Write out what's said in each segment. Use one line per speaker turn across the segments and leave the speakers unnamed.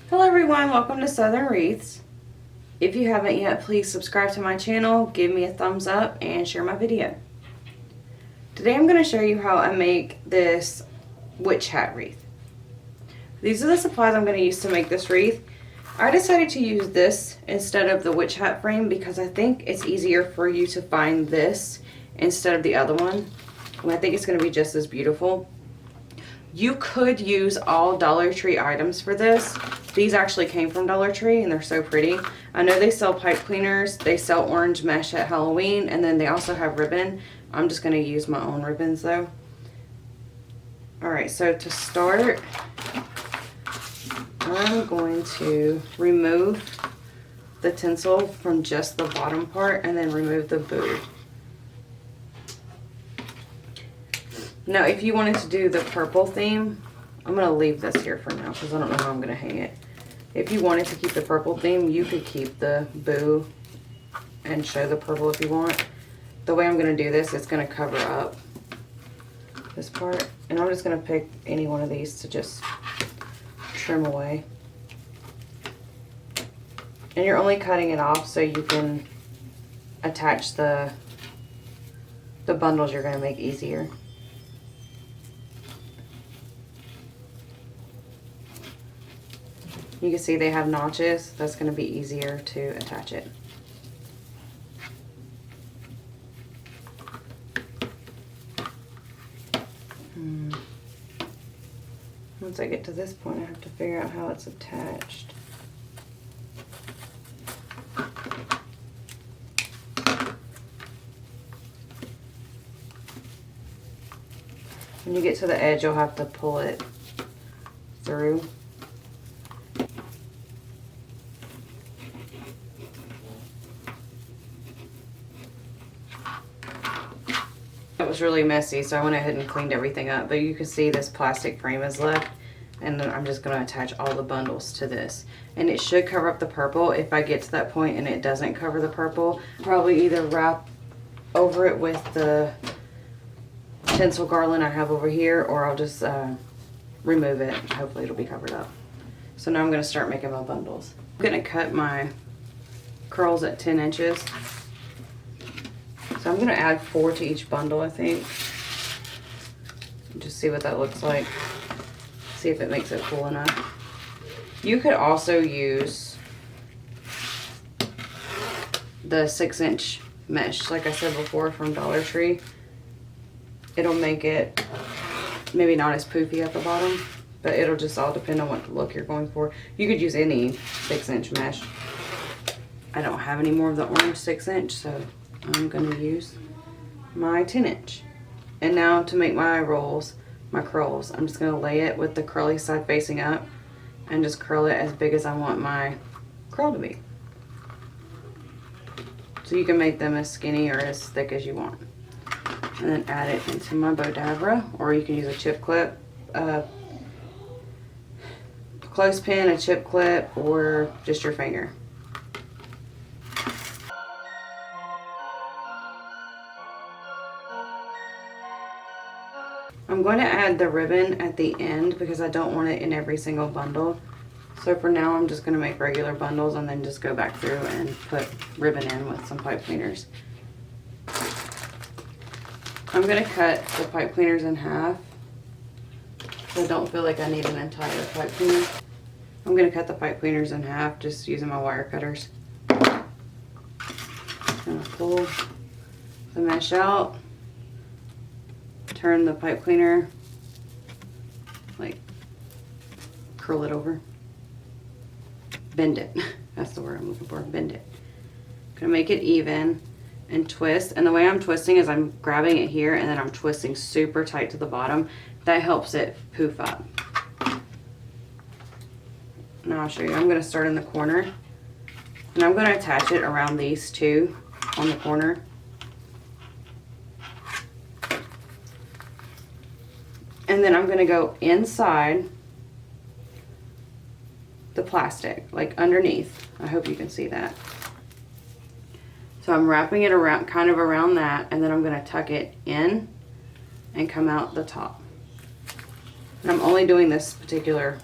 Hello everyone, welcome to Southern Wreaths. If you haven't yet, please subscribe to my channel, give me a thumbs up, and share my video. Today I'm going to show you how I make this witch hat wreath. These are the supplies I'm going to use to make this wreath. I decided to use this instead of the witch hat frame because I think it's easier for you to find this instead of the other one. And I think it's going to be just as beautiful. You could use all Dollar Tree items for this. These actually came from Dollar Tree and they're so pretty. I know they sell pipe cleaners, they sell orange mesh at Halloween, and then they also have ribbon. I'm just going to use my own ribbons though. Alright, so to start, I'm going to remove the tinsel from just the bottom part and then remove the boo. Now, if you wanted to do the purple theme, I'm going to leave this here for now because I don't know how I'm going to hang it. If you wanted to keep the purple theme, you could keep the boo and show the purple if you want. The way I'm going to do this, it's going to cover up this part. And I'm just going to pick any one of these to just trim away. And you're only cutting it off so you can attach the bundles you're going to make easier. You can see they have notches. That's going to be easier to attach it. Once I get to this point, I have to figure out how it's attached. When you get to the edge, you'll have to pull it through. It was really messy, so I went ahead and cleaned everything up, but you can see this plastic frame is left, and then I'm just going to attach all the bundles to this. And it should cover up the purple. If I get to that point and it doesn't cover the purple, probably either wrap over it with the tinsel garland I have over here, or I'll just remove it. Hopefully it'll be covered up. So now I'm going to start making my bundles. I'm going to cut my curls at 10 inches. So I'm going to add 4 to each bundle, I think. Just see what that looks like. See if it makes it full enough. You could also use the 6-inch mesh, like I said before, from Dollar Tree. It'll make it maybe not as poofy at the bottom, but it'll just all depend on what look you're going for. You could use any 6-inch mesh. I don't have any more of the orange 6-inch, so I'm going to use my 10-inch. And now to make my rolls, my curls, I'm just going to lay it with the curly side facing up and just curl it as big as I want my curl to be. So you can make them as skinny or as thick as you want. And then add it into my Bodavra, or you can use a chip clip, a clothespin, a chip clip, or just your finger. I'm going to add the ribbon at the end because I don't want it in every single bundle. So for now, I'm just going to make regular bundles and then just go back through and put ribbon in with some pipe cleaners. I'm going to cut the pipe cleaners in half. So I don't feel like I need an entire pipe cleaner. I'm going to cut the pipe cleaners in half just using my wire cutters. I'm going to pull the mesh out. Turn the pipe cleaner, like curl it over, bend it. That's the word I'm looking for, bend it. I'm gonna make it even and twist. And the way I'm twisting is I'm grabbing it here and then I'm twisting super tight to the bottom. That helps it poof up. Now I'll show you. I'm gonna start in the corner and I'm gonna attach it around these two on the corner. And then I'm going to go inside the plastic, like underneath. I hope you can see that. So I'm wrapping it around, kind of around that, and then I'm going to tuck it in and come out the top. And I'm only doing this particular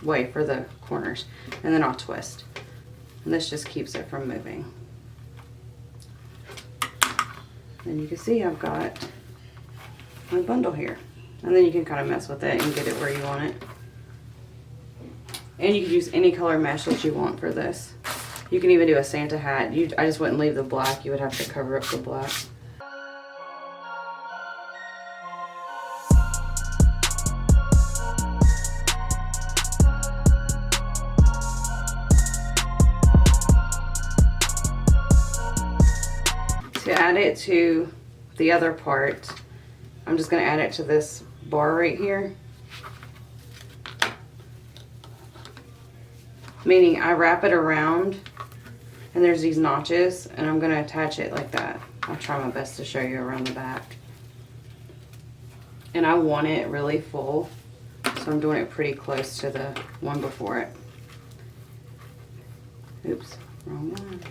way for the corners, and then I'll twist. And this just keeps it from moving. And you can see I've got my bundle here. And then you can kind of mess with it and get it where you want it. And you can use any color mesh that you want for this. You can even do a Santa hat. I just wouldn't leave the black. You would have to cover up the black. To add it to the other part, I'm just going to add it to this bar right here. Meaning I wrap it around and there's these notches, and I'm going to attach it like that. I'll try my best to show you around the back. And I want it really full, so I'm doing it pretty close to the one before it. Oops, wrong one.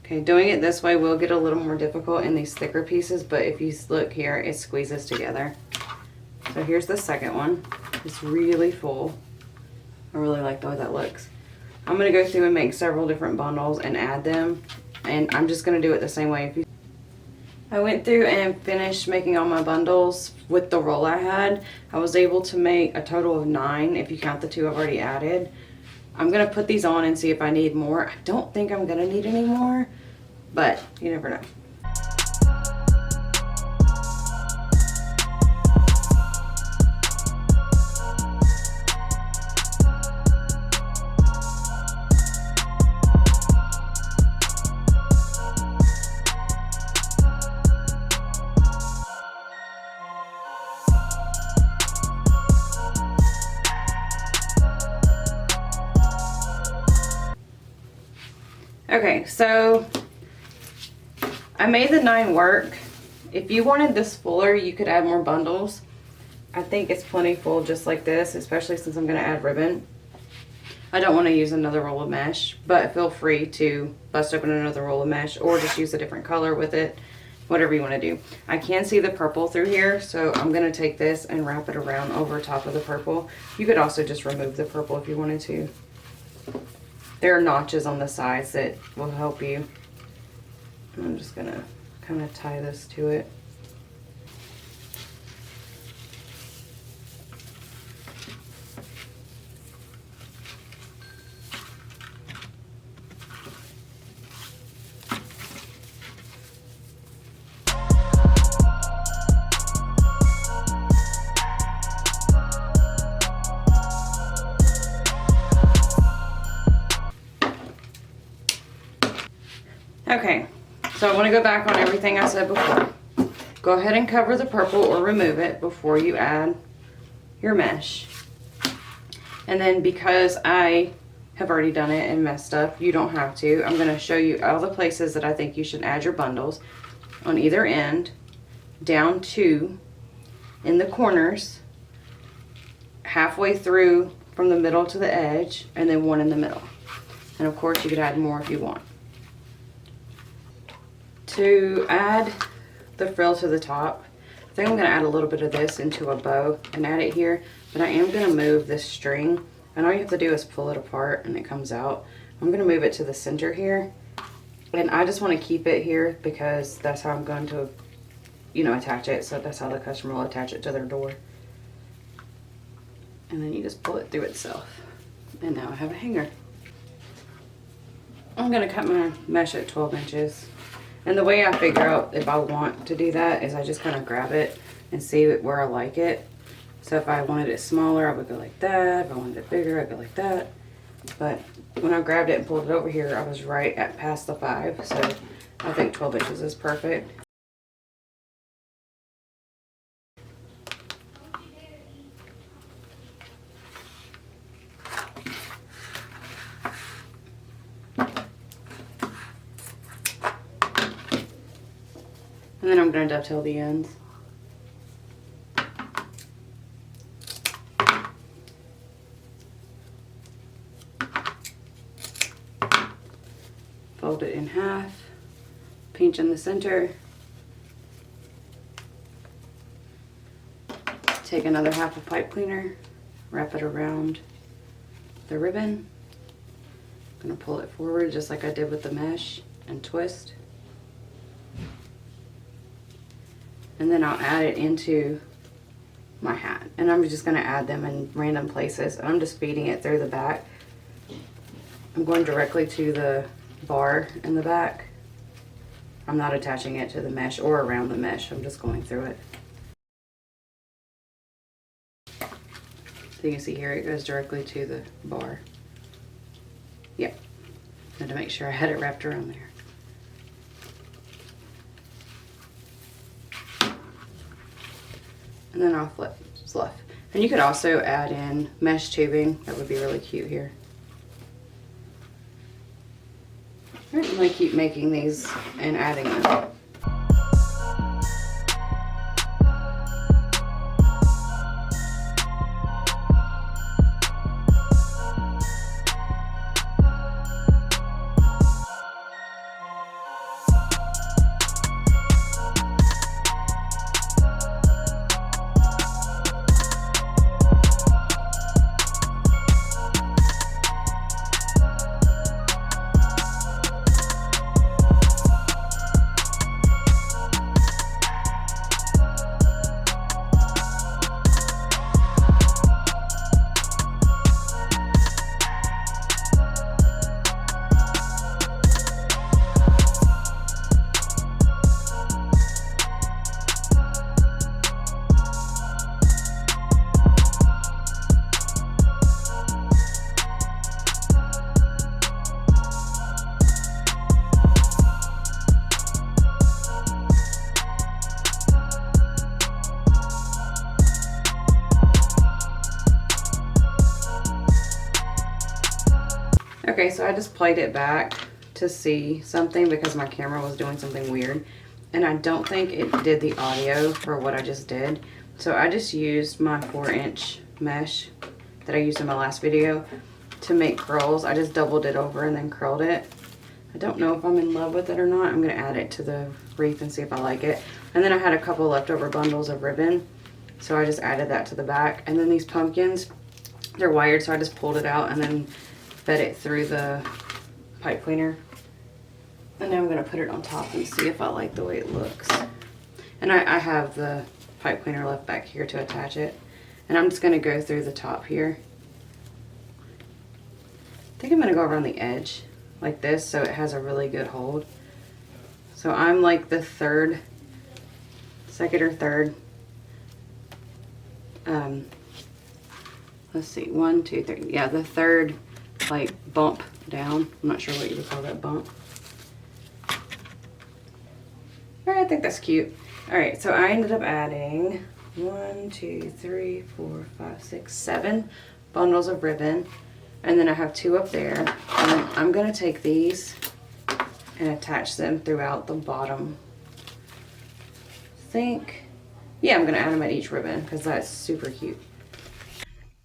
Okay, doing it this way will get a little more difficult in these thicker pieces, but if you look here, it squeezes together. So here's the second one. It's really full. I really like the way that looks. I'm going to go through and make several different bundles and add them, and I'm just going to do it the same way. I went through and finished making all my bundles with the roll I had. I was able to make a total of 9 if you count the 2 I've already added. I'm going to put these on and see if I need more. I don't think I'm going to need any more, but you never know. Okay, so I made the 9 work. If you wanted this fuller, you could add more bundles. I think it's plenty full just like this, especially since I'm going to add ribbon. I don't want to use another roll of mesh, but feel free to bust open another roll of mesh or just use a different color with it, whatever you want to do. I can see the purple through here, so I'm going to take this and wrap it around over top of the purple. You could also just remove the purple if you wanted to. There are notches on the sides that will help you. I'm just going to kind of tie this to it. Okay, so I want to go back on everything I said before. Go ahead and cover the purple or remove it before you add your mesh. And then because I have already done it and messed up, you don't have to. I'm going to show you all the places that I think you should add your bundles. On either end, down 2 in the corners, halfway through from the middle to the edge, and then 1 in the middle. And of course you could add more if you want. To add the frill to the top, I think I'm going to add a little bit of this into a bow and add it here, but I am going to move this string, and all you have to do is pull it apart and it comes out. I'm going to move it to the center here, and I just want to keep it here because that's how I'm going to, you know, attach it. So that's how the customer will attach it to their door. And then you just pull it through itself. And now I have a hanger. I'm going to cut my mesh at 12 inches. And the way I figure out if I want to do that is I just kind of grab it and see where I like it. So if I wanted it smaller, I would go like that. If I wanted it bigger, I'd go like that. But when I grabbed it and pulled it over here, I was right at past the 5. So I think 12 inches is perfect. And then I'm going to dovetail the ends. fold it in half, pinch in the center, take another half of pipe cleaner, wrap it around the ribbon. I'm going to pull it forward just like I did with the mesh and twist. And then I'll add it into my hat. And I'm just going to add them in random places. And I'm just feeding it through the back. I'm going directly to the bar in the back. I'm not attaching it to the mesh or around the mesh. I'm just going through it. So you can see here it goes directly to the bar. Yep. I had to make sure I had it wrapped around there. And then I'll fluff. And you could also add in mesh tubing. That would be really cute here. All right, I'm going to keep making these and adding them. Okay, so I just played it back to see something because my camera was doing something weird. And I don't think it did the audio for what I just did. So I just used my 4-inch mesh that I used in my last video to make curls. I just doubled it over and then curled it. I don't know if I'm in love with it or not. I'm going to add it to the wreath and see if I like it. And then I had a couple leftover bundles of ribbon. So I just added that to the back. And then these pumpkins, they're wired, so I just pulled it out and then fed it through the pipe cleaner. And now I'm going to put it on top and see if I like the way it looks. And I have the pipe cleaner left back here to attach it. And I'm just going to go through the top here. I think I'm going to go around the edge like this so it has a really good hold. So I'm like the second or third. Let's see, 1, 2, 3. Yeah, the third like bump down. I'm not sure what you would call that bump. Alright, I think that's cute. Alright, so I ended up adding 1, 2, 3, 4, 5, 6, 7 bundles of ribbon. And then I have 2 up there. And then I'm going to take these and attach them throughout the bottom. I'm going to add them at each ribbon because that's super cute.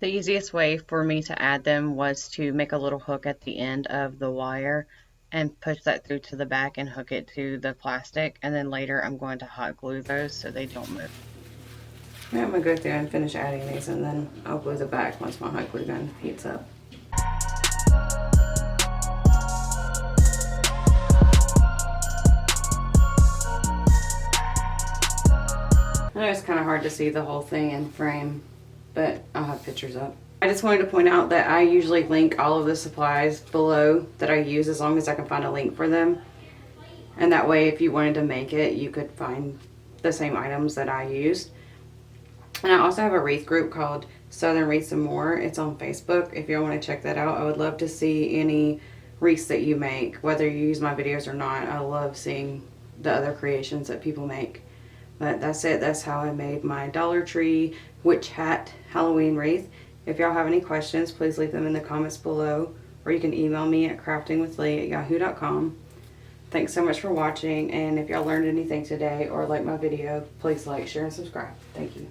The easiest way for me to add them was to make a little hook at the end of the wire and push that through to the back and hook it to the plastic. And then later I'm going to hot glue those so they don't move. Yeah, I'm going to go through and finish adding these and then I'll glue the back once my hot glue gun heats up. I know it's kind of hard to see the whole thing in frame, but I'll have pictures up. I just wanted to point out that I usually link all of the supplies below that I use as long as I can find a link for them. And that way if you wanted to make it, you could find the same items that I used. And I also have a wreath group called Southern Wreaths and More. It's on Facebook. If you want to check that out, I would love to see any wreaths that you make, whether you use my videos or not. I love seeing the other creations that people make. But that's it. That's how I made my Dollar Tree witch hat Halloween wreath. If y'all have any questions, please leave them in the comments below, or you can email me at craftingwithlee@yahoo.com. Thanks so much for watching, and if y'all learned anything today or like my video, please like, share, and subscribe. Thank you.